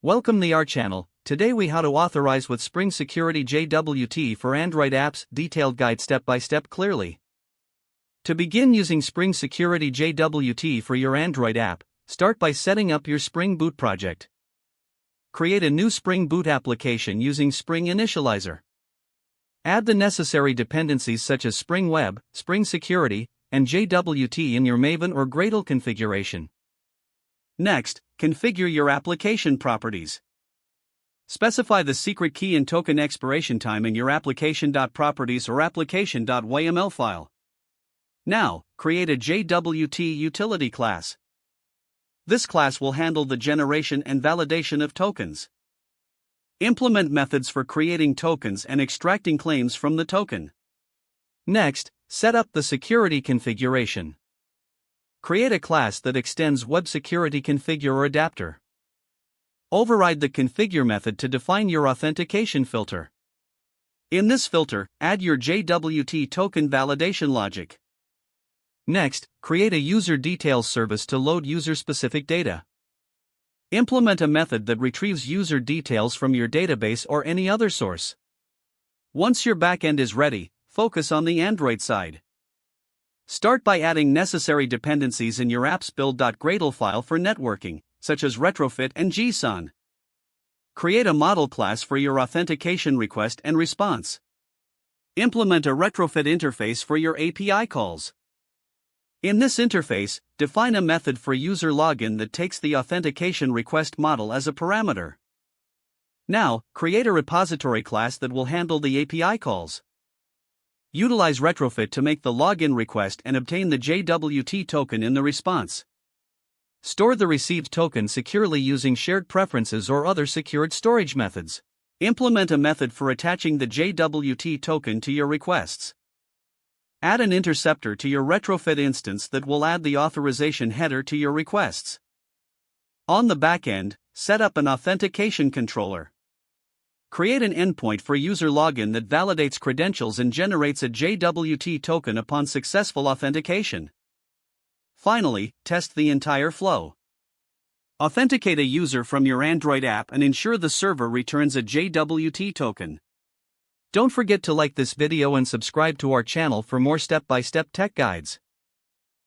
Welcome to our channel. Today we how to authorize with Spring Security JWT for Android apps, detailed guide step by step clearly. To begin using Spring Security JWT for your Android app, start by setting up your Spring Boot project. Create a new Spring Boot application using Spring Initializer. Add the necessary dependencies such as Spring Web, Spring Security, and JWT in your Maven or Gradle configuration. Next, configure your application properties. Specify the secret key and token expiration time in your application.properties or application.yml file. Now, create a JWT utility class. This class will handle the generation and validation of tokens. Implement methods for creating tokens and extracting claims from the token. Next, set up the security configuration. Create a class that extends Web Security Configure or adapter. Override the configure method to define your authentication filter. In this filter, add your JWT token validation logic. Next, create a user details service to load user-specific data. Implement a method that retrieves user details from your database or any other source. Once your backend is ready, focus on the Android side. Start by adding necessary dependencies in your apps.build.gradle file for networking, such as retrofit and JSON. Create a model class for your authentication request and response. Implement a retrofit interface for your API calls. In this interface, define a method for user login that takes the authentication request model as a parameter. Now, create a repository class that will handle the API calls. Utilize retrofit to make the login request and obtain the JWT token in the response. Store the received token securely using shared preferences or other secured storage methods. Implement a method for attaching the JWT token to your requests. Add an interceptor to your retrofit instance that will add the authorization header to your requests. On the backend, set up an authentication controller. Create an endpoint for user login that validates credentials and generates a JWT token upon successful authentication. Finally, test the entire flow. Authenticate a user from your Android app and ensure the server returns a JWT token. Don't forget to like this video and subscribe to our channel for more step-by-step tech guides.